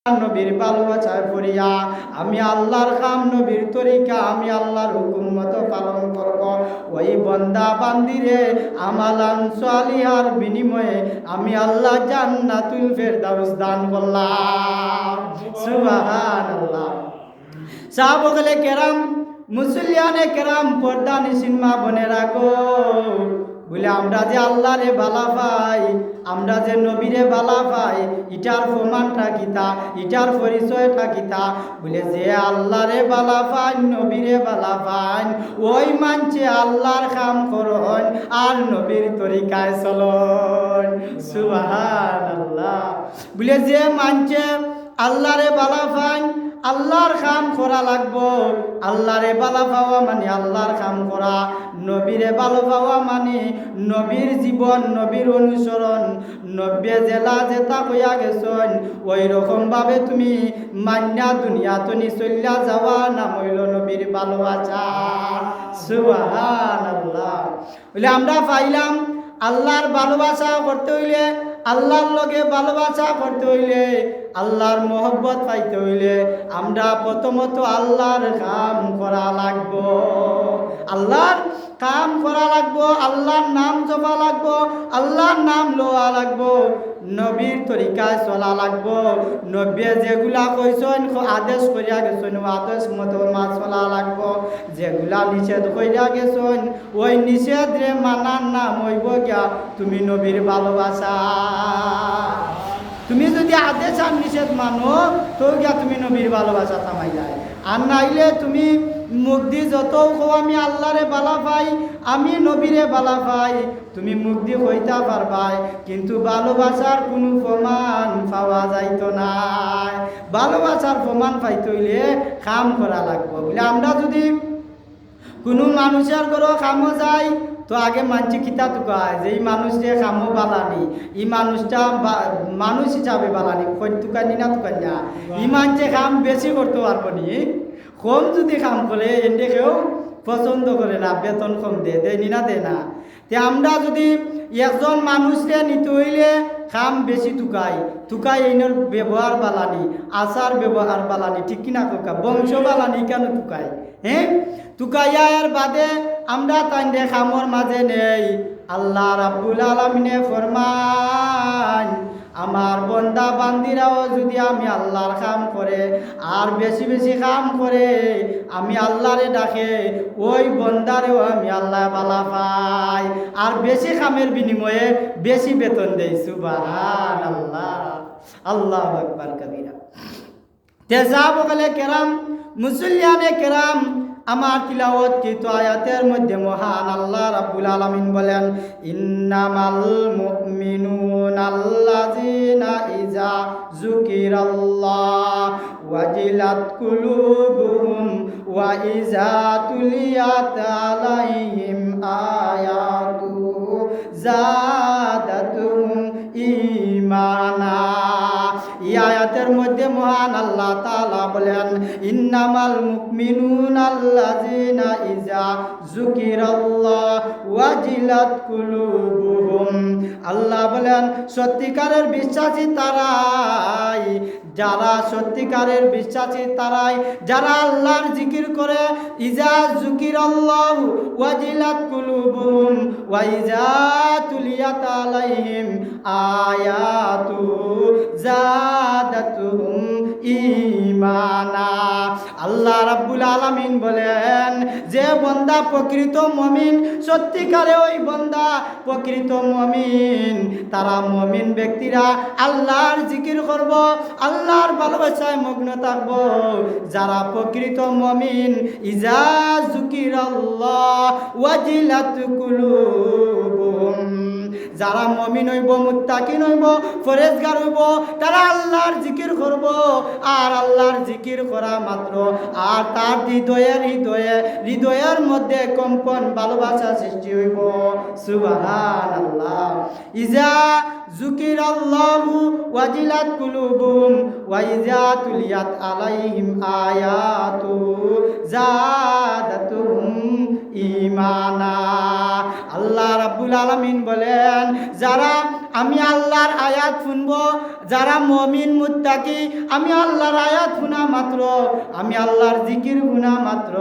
নবীর ভালোবাসায় পড়িয়া আমি আল্লাহর কাম নবীর তরিকা আমি আল্লাহর হুকুম মতো পালন করব। ওই বন্দা বান্দিরে আমালান সালিহার বিনিময়ে আমি আল্লাহ জান্নাতুল ফেরদাউস দান করলাম। সুবহানাল্লাহ। সাহাবায়ে কেরাম, মুসলিয়ানে কেরাম, পর্দা নিশিন মা বোনেরা গো, বলে আমরা যে আল্লাহরে বালা পাই, আমরা যে নবীরে বালা পাই, ইটার প্রমাণটা কিতা, ইটার পরিচয়টা কিতা? বলে যে আল্লাহরে বালা পাই, নবীরে বালা পাই, ওই মানছে আল্লাহর কাম করন আর নবীর তরিকায় চলন। সুবহানাল্লাহ। বলে যে মানছে আল্লাহরে বালা পাই, আল্লাহর কাম করা লাগবো। আল্লাহরে বালা পাওয়া মানে আল্লাহর কাম করা, নবীরে ভালো পাওয়া মানে নবীর জীবন, নবীর অনুসরণ। নবী জেলা যেটা কইয়া গেছেন ওই রকম ভাবে তুমি মান্যা দুনিয়া তুমি চলিয়া যাওয়া, নাম হইল নবীর ভালোবাসা। সুবহানাল্লাহ। বলে আমরা পাইলাম আল্লাহর ভালোবাসা করতে হইলে, আল্লাহর লগে ভালোবাসা করতে হইলে, আল্লাহর মোহব্বত পাইতে হইলে আমরা প্রথমত আল্লাহর কাম করা লাগবো। আল্লাহর কাম করা লাগবো, আল্লাহর নাম জপা লাগবো, আল্লাহর নাম লওয়া লাগবো, নবীর তরিকায় চলা লাগবো। নবী যেগুলা কইছেন আদেশ করিয়া গেছেন আদেশ মতো মা চলা লাগবো। যেগুলা নিষেধ করিয়া গেছেন ওই নিষেধ রে মানার নাম হইব গিয়া তুমি নবীর ভালোবাসা। তুমি যদি আদেশ আর নিষেধ মানো তো গিয়া তুমি নবীর ভালোবাসা থামাই যায়। আর নাইলে তুমি মুখ দিয়ে যত কো আমি আল্লাহরে বালা পাই, আমি নবীরে বালা পাই, তুমি মুখ দিয়ে কইতা পারবাই, কিন্তু ভালোবাসার কোনো প্রমাণ পাওয়া যাইতো না। ভালোবাসার প্রমাণ পাইতে হইলে কাম করা লাগবো। বলে আমরা যদি কোনো মানুষের ঘরে কামও যাই তো আগে মানছি কিতা তুকায় যে এই মানুষটা কামও বালানি, এই মানুষটা মানুষ হিসাবে বালানি, তুকানি না তুকান না, এই মানছে কাম বেশি করতে পারবো নি, কম যদি কাম করে এনে কেউ পছন্দ করে না, বেতন কম দেয়নি না দে না। তে আমরা যদি একজন মানুষকে নিতে হইলে কাম বেশি তুকাই এইনের ব্যবহার বালানি, আচার ব্যবহার বালানি, ঠিক কিনা কোকা বংশ বালানি কেন তুকাই, হ্যাঁ তুকাইয়া এর বাদে আমরা তাইন্দে কামর মাঝে নেই। আল্লাহ রাব্বুল আলামিনে ফরমান আমার বন্দা বান্দিরাও যদি আমি আল্লাহর কাম করে আর বেশি বেশি কাম করে আমি আল্লাহরে ডাকে, ওই বন্দারেও আমি আল্লাহ বালা পাই আর বেশি কামের বিনিময়ে বেশি বেতন দেই। সুবহানাল্লাহ। আল্লাহু আকবার কবিরা। তেজাবুলে কেরাম, মুসলিয়ানে কেরাম, আমার তিলাওয়াত কৃত আয়াতের মধ্যে মহান আল্লাহ রাব্বুল আলামিন বলেন ইন্নামাল মুমিনুনাল্লাযিনা ইযা যুকিরাল্লাহ ওয়াজিলাত কুলুবুহুম ওয়া ইযা তুলিয়াত আলাইহিম আয়াতুহু যাদাতুহুম ঈমানা। এই আয়াতের মধ্যে মহান আল্লাহ তাআলা বলেন ইন্নামাল মুমিনুনাল্লাযিনা ইযা যুকিরাল্লাহ ওয়াজিলাত কুলুবুহুম। আল্লাহ বলেন সত্যিকারের বিশ্বাসী তারাই, যারা সত্যিকারের বিশ্বাসী তারাই যারা আল্লাহর জিকির করে। ইযা যুকিরাল্লাহ ওয়াজিলাত কুলুবুহুম ওয়া ইযা তুলিয়াত আলাইহিম আয়াতু যাদাতুহুম ঈমানা। আল্লাহ রাব্বুল আলামিন বলেন যে বন্দা প্রকৃত মুমিন, সত্যিকারে ওই বন্দা প্রকৃত মুমিন, তারা মুমিন ব্যক্তিরা আল্লাহর জিকির করব, আল্লাহর ভালোবাসায় মগ্ন থাকব। যারা প্রকৃত মুমিন ইযা যুকিরাল্লাহ ওয়াজিলাত কুলুবুহুম, যারা মুমিন হইব, মুত্তাকিন হইব, ফরেজগার হইব, তারা আল্লাহর জিকির করব। আর আল্লাহর জিকির করা মাত্র আর তার হৃদয়ের মধ্যে কম্পন ভালোবাসা সৃষ্টি হইব। সুবহানাল্লাহ। ইযা যুকিরাল্লাহু ওয়াজিলাত কুলুবুহুম ওয়া ইযা তুলিয়াত আলাইহিম আয়াতু যাদাতুহুম ঈমানা। আল্লাহ রাব্বুল আলামিন বলেন, যারা আমি আল্লাহর আয়াত শুনবো, যারা মুমিন মুত্তাকি, আমি আল্লাহর আয়াত শোনা মাত্র, আমি আল্লাহর জিকির শোনা মাত্র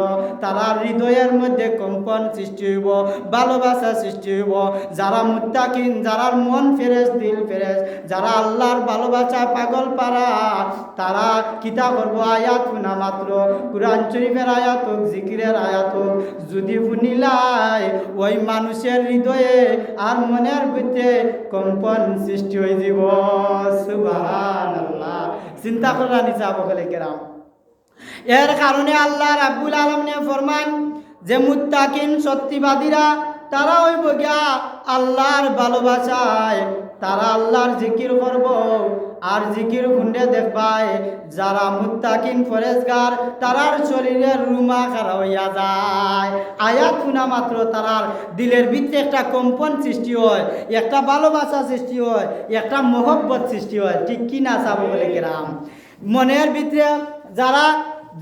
তারা হৃদয়ের মধ্যে কম্পন সৃষ্টি হইব, ভালোবাসা সৃষ্টি হইব। যারা মুত্তাকিন, যারা মন ফেরেশ, দিল ফেরেশ, যারা আল্লাহর ভালোবাসা পাগল পারা, তারা কিতা করব? আয়াত শোনা মাত্র, কুরআন শরীফের আয়াত হোক, জিকিরের আয়াত হোক, যদি শুনিলাই ওই মানুষের হৃদয়ে আর মনের ভিতরে কম্পন সৃষ্টি হয়ে যাব। সুবহানাল্লাহ। চিন্তা করা নিচা বলে কেরাম। এর কারণে আল্লাহ রাব্বুল আলামিন ফরমান যে মুত্তাকিন সত্যবাদীরা তারা ওই বগিয়া আল্লাহর ভালোবাসায় তারা আল্লাহর জিকির করব, আর জিকির শুনলে দেখবাই যারা মুত্তাকিন ফরেজগার তারার শরীরের রুমা খারা হইয়া যায়। আয়াত শোনা মাত্র তারার দিলের ভিতরে একটা কম্পন সৃষ্টি হয়, একটা ভালোবাসা সৃষ্টি হয়, একটা মহব্বত সৃষ্টি হয়। ঠিক কি না চাবো বলে কেরাম? মনের ভিতরে যারা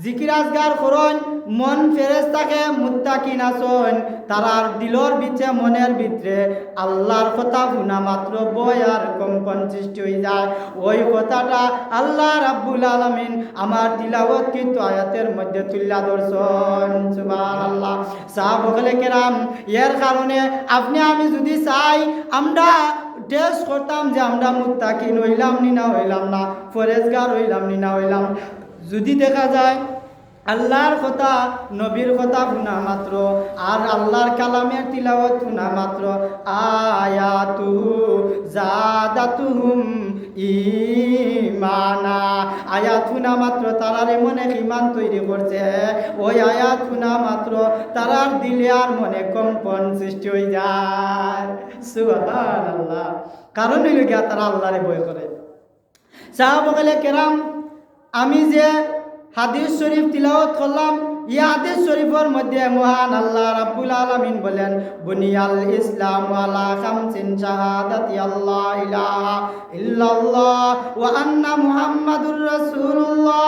জিকির আজগার করন, মন ফেরেশ থাকে, মুত্তাকিন আসন, তারার দিলর ভিতরে মনের ভিতরে আল্লাহর কথা শোনা মাত্র বয় আর কম্পন সৃষ্টি হয়ে যায়। ওই কথাটা আল্লাহ রাব্বুল আলামিন আমার তিলাওয়াত কিন্তু আয়াতের মধ্যে তুল্লা ধরছেন। সুবহানাল্লাহ। সাহাবায়ে কেরাম, এর কারণে আপনি আমি যদি চাই আমরা টেস্ট করতাম যে আমরা মুত্তাকিন হইলাম নি না হইলাম না, ফরেজগার হইলাম নি না হইলাম, যদি দেখা যায় আল্লাহর কথা নবীর কথা শোনা মাত্র আর আল্লাহর কালামের তিলাওয়াত শোনা মাত্র আয়াতু জাদাতুহুম ঈমানা, আয়াত শোনা মাত্র তারার মনে ঈমান তৈরি করছে। ওই আয়াত শোনা মাত্র তারার দিলে আর মনে কম্পন সৃষ্টি হয়ে যায়। সুবহানাল্লাহ। কারণ হইল গিয়া তারা আল্লাহরে ভয় করে। সাহাবায়ে কেরাম, আমি যে হাদিস শরীফ তিলাওয়াত করলাম, এই হাদিস শরীফের মধ্যে মহান আল্লাহ রাব্বুল আলামিন বলেন, বুনিয়াল ইসলাম আলা খামসিন শাহাদাতি আল্লাহ ইলাহা ইল্লাল্লাহ ওয়া আন্না মুহাম্মাদুর রাসূলুল্লাহ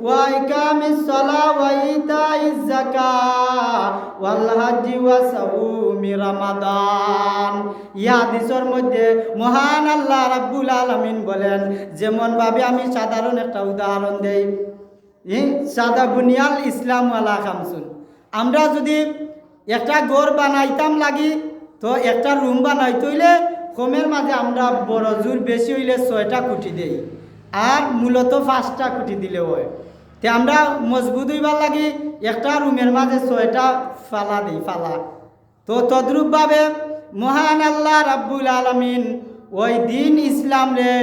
ওয়া ইকামিস সালাহ ওয়া ইতাইজ যাকাত ওয়াল হজ্জি ওয়া সাওমি রমাদান। এই হাদিসের মধ্যে মহান আল্লাহ রাব্বুল আলামিন বলেন, যেমন ভাবে আমি সাধারণ একটা উদাহরণ দেই, সাদা বুনিয়াল ইসলাম আলা খামসুন, আমরা যদি একটা ঘর বানাইতাম লাগি তো একটা রুম বানাইতে হইলে কমের মাঝে আমরা বড় জোর বেশি হইলে 6টা খুঁটি দেই, আর মূলত 5টা খুঁটি দিলে হয়। তে আমরা মজবুত হইবার লাগি একটা রুমের মাঝে 6টা ফালা দিই, ফালা। তো তদ্রূপভাবে মহান আল্লাহ রাব্বুল আলামিন ওই দিন ইসলাম রে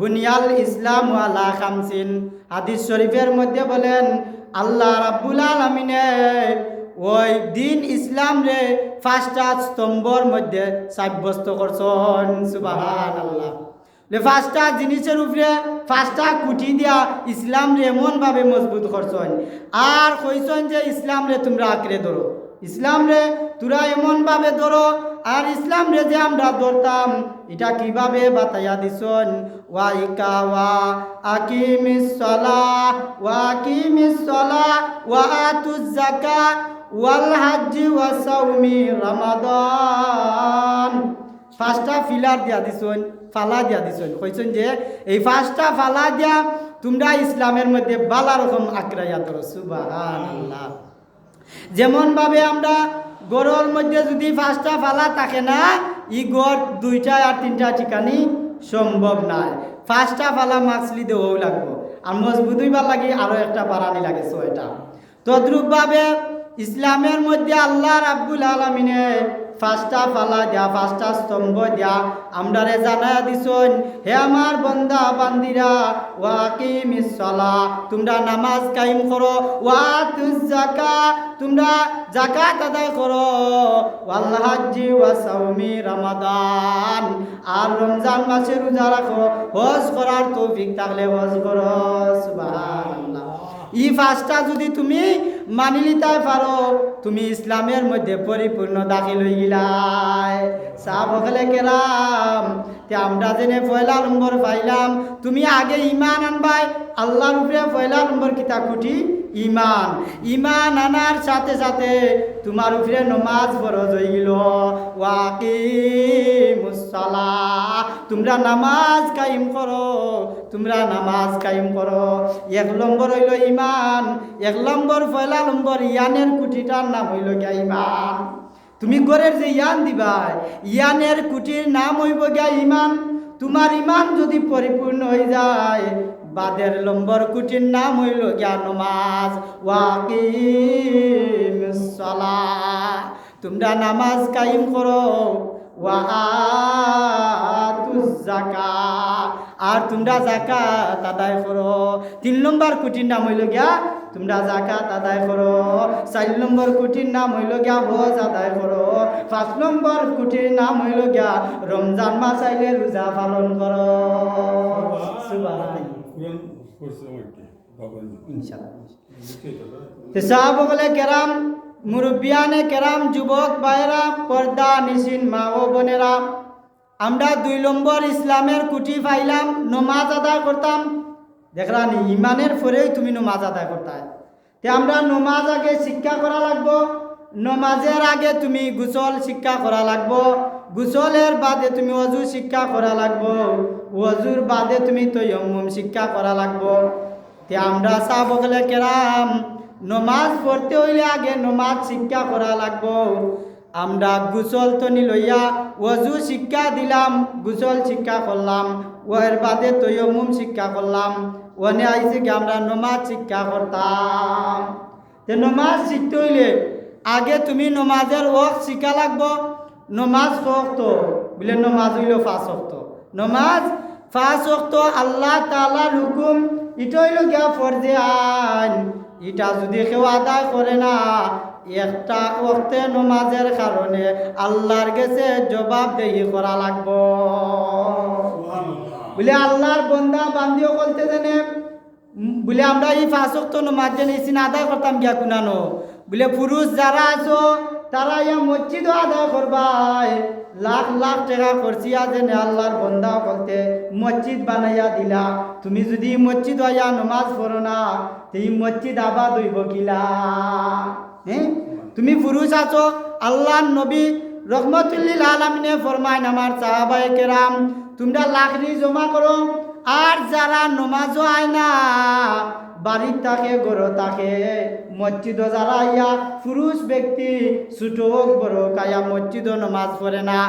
বুনিয়াল ইসলাম আলা খামসিন, হাদিস শরীফের মধ্যে বলেন আল্লাহ রাব্বুল আলামিনে ওই দিন ইসলাম রে 5টা স্তম্ভর মধ্যে সাব্যস্ত করছেন। সুবহানাল্লাহ। 5টা জিনিসের উপরে 5টা কুটি দিয়া ইসলাম রে এমন ভাবে মজবুত করছেন, আর কইছেন যে ইসলাম রে তোমরা আঁকড়ে ধরো, ইসলাম রে তোরা এমন ভাবে ধরো, আর ইসলাম রে যে আমরা ধরতাম এটা কিভাবে বাতাইয়া দিছেন, ওয়া আকিমিস সালাহ ওয়া আতুজ যাকাত ওয়াল হজ্জি ওয়া সাওমি রমাদান। 5টা ফিলার দিয়া দিছেন, ফালা দিয়া দিছেন, কইছেন যে এই 5টা ফালা দিয়া তোমরা ইসলামের মধ্যে বালা রকম আঁকড়াইয়া ধরো। সুবহানাল্লাহ। যেমন ভাবে আমরা গড়ের মধ্যে যদি 5টা ফালা থাকে না, ই গড় 2টা আর 3টা ঠিকানি সম্ভব নয়। 5টা ফালা মাছলি দেওয়াও লাগবো, আর মজবুত হইবার লাগে আরো একটা বাড়ানি লাগে 6টা। তদ্রূপভাবে ইসলামের মধ্যে আল্লাহ রাব্বুল আলামিনে 5টা ফালা দিয়া 5টা স্তম্ভ দিয়া আমরারে জানায়া দিছেন, হে আমার বান্দা বান্দিরা, ওয়া আকিমিস সালাহ, তোমরা নামাজ কায়েম করো, ওয়া আতুজ যাকাত, তোমরা যাকাত আদায় করো, ওয়াল হজ্জি ওয়া সাওমি রমাদান, আর রমজান মাসে রোজা রাখো, হজ করার তৌফিক থাকলে হজ করো। সুবহানাল্লাহ। এই 5টা যদি তুমি মানি লিতে পারো, তুমি ইসলামের মধ্যে পরিপূর্ণ দাখিল হয়ে গেলাই। সাহাবায়ে কেরাম, তে আমরা জেনে পয়লা নম্বর পাইলাম, তুমি আগে ঈমান আনবাই আল্লাহর উপরে। পয়লা নম্বর কিতা কুটি ইমান। ইমান আনার সাথে সাথে তোমার উপরে নমাজ ফরজ হয়ে গেল। ওয়াকিমুস সালাহ, তোমরা নামাজ কায়েম করো, তোমরা নামাজ কায়েম করো। 1 নম্বর হইল ইমান। 1 নম্বর পয়লা নম্বর ইয়ানের কুটিটার নাম হইল গিয়া ইমান। তুমি ঘরের যে ইয়ান দিবা, ইয়ানের কুটির নাম হইব গিয়া ইমান। তোমার ইমান যদি পরিপূর্ণ হয়ে যায়, বাদের নম্বর কুটির নাম হইল গিয়া নমাজ। ওয়াকিমুস সালাহ, তোমরা নামাজ কায়েম করো। ওয়া আতুজ যাকাত, আর তোমরা যাকাত আদায় করো। 3 নম্বর কুটির নাম হইল গিয়া তোমরা যাকাত আদায় করো। 4 নম্বর কুটির নাম হইল গিয়া হজ আদায় করো। 5 নম্বর কুটির নাম হইল গিয়া রমজান মাস আইলে রোজা পালন করো। সাহাবায়ে কেরাম, মুরব্বিয়ানে কেরাম, যুবক ভাইরা, পর্দা নিশিন মা ও বোনেরা, আমরা 2 নম্বর ইসলামের কুটি পাইলাম, নমাজ আদায় করতাম। দেখলানি ইমানের পরেই তুমি নমাজ আদায় করতে। তে আমরা নমাজ আগে শিক্ষা করা লাগবো। নমাজের আগে তুমি গোসল শিক্ষা করা লাগবো। গোসলের বাদে তুমি ওযু শিক্ষা করা লাগবো। ওযুর বাদে তুমি তায়াম্মুম শিক্ষা করা লাগবো। তে আমরা সাহাবায়ে কেরাম নমাজ পড়তে হইলে আগে নমাজ শিক্ষা করা লাগবো। আমরা গোসল তনি লইয়া ওযু শিক্ষা দিলাম, গোসল শিক্ষা করলাম, ওর বাদে তায়াম্মুম শিক্ষা করলাম। ওনে আইছে কি আমরা নমাজ শিক্ষা করতাম। তে নমাজ শিখতে হইলে আগে তুমি নমাজের ওয়াক্ত শিক্ষা লাগবো। নমাজ ওয়াক্ত বলে নমাজ হইল 5 ওয়াক্ত। নমাজ 5 ওয়াক্ত আল্লাহ তাআলার হুকুম, এটা হইল গিয়া ফরজে আইন। এটা যদি কেউ আদায় করে না, একটা ওয়াক্তে নমাজের কারণে আল্লাহর কাছে জবাবদেহি করা লাগবো। বলে আল্লাহর বন্দা বান্দিও বলতে জানে বলে আমরা এই 5 ওয়াক্ত নামাজ জেনেছি আদায় করতাম গিয়া কুনানো। বলে পুরুষ যারা আছো তারা ইয়া মসজিদও আদায় করবাই। লাখ লাখ টাকা খরচিয়া জেনে আল্লাহর বন্দা বলতে মসজিদ বানাইয়া দিলা। তুমি যদি মসজিদ হইয়া নামাজ পড়ো না, এই মসজিদ আবাদ হইব কিলা? তুমি পুরুষ আছো, আল্লাহর নবী রহমতুল্লিল আলামিনে ফরমায় আমার সাহাবায়ে কেরাম তোমরা লাকড়ি জমা করো। আর যারা নমাজও আয় না, বাড়ির থাকে গড় থাকে, মসজিদ যারা ইয়া পুরুষ ব্যক্তি ছোট হোক বড় কায়া মসজিদও নমাজ পড়ে না,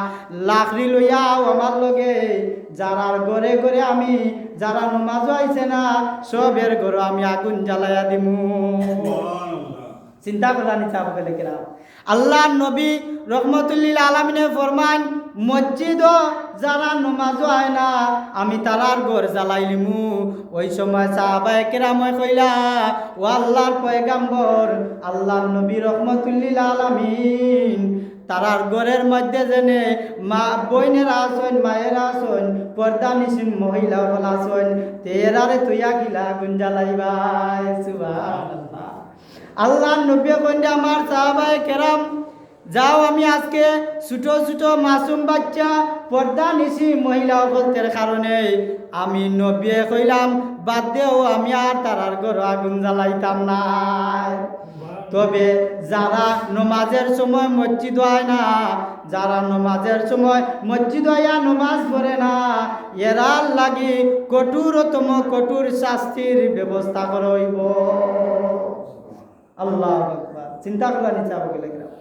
লাকড়ি লইয়াও আমার লগে যারার ঘরে ঘরে আমি যারা নমাজও আইছে না সবের ঘর আমি আগুন জ্বালাইয়া দিমু। চিন্তা করা নিচা বলে কিরাম আল্লাহ নবী রহমতুল্লিল আলামিনে ফরমান মসজিদও যারা নমাজও আয় না আমি তারার ঘর জ্বালাইলিমু। ওই সময় সাহাবায়ে কেরাম কইলা ও আল্লাহর পয়গাম্বর আল্লাহর নবী রহমতুল্লিল আলামিন তারার ঘরের মধ্যে জেনে মা বইনেরা আসন, মায়েরা আসন, পর্দা নিশিন মহিলা বলা আসন, তেরারে তুইয়া গিলা আগুন জ্বালাইবাই। সুবহানাল্লাহ। আল্লাহর নবী কইন্ডে আমার সাহাবায়ে কেরাম যাও আমি আজকে ছোট ছোট মাসুম বাচ্চা পর্দা নিশি মহিলা বলতে কারণে আমি নবী কইলাম বাদ দেও আমি আর তারার ঘর আগুন জ্বালাইতাম না। তবে যারা নমাজের সময় মসজিদ হয় না, যারা নমাজের সময় মসজিদ হইয়া নমাজ পড়ে না, এরার লাগি কঠোরতম কঠোর শাস্তির ব্যবস্থা করা হইব। আল্লাহু আকবার। চিন্তা করা নিচা বলে গেলাম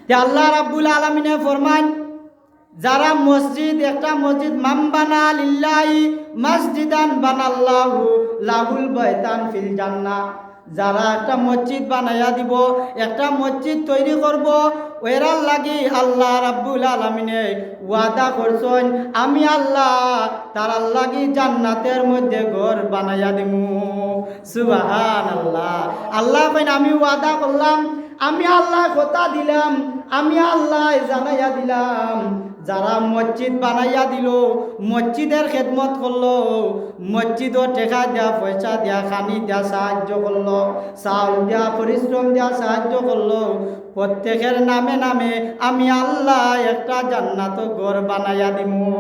তে আল্লাহ রাব্বুল আলামিনে ফরমান যারা মসজিদ একটা মসজিদ মান বানা লিল্লাহি মসজিদান বানাল্লাহু লাহুল বাইতান ফিল জান্নাহ, যারা একটা মসজিদ বানাইয়া দিব, একটা মসজিদ তৈরি করব, ওরার লাগি আল্লাহ রাব্বুল আলামিনে ওয়াদা করছেন আমি আল্লাহ তারার লাগি জান্নাতের মধ্যে ঘর বানাইয়া দিমু। সুবহানাল্লাহ। আল্লাহ কইন আমি ওয়াদা করলাম, আমি আল্লাহ কথা দিলাম, আমি আল্লাহ জানাইয়া দিলাম যারা মসজিদ বানাইয়া দিল, মসজিদের খেদমত করলো, মসজিদও টেকা দেয়া পয়সা দেয়া খানি দেয়া সাহায্য করলো, চাউল দেয়া পরিশ্রম দেয়া সাহায্য করলো, প্রত্যেকের নামে নামে আমি আল্লাহ একটা জান্নাত ঘর বানাইয়া দিমু।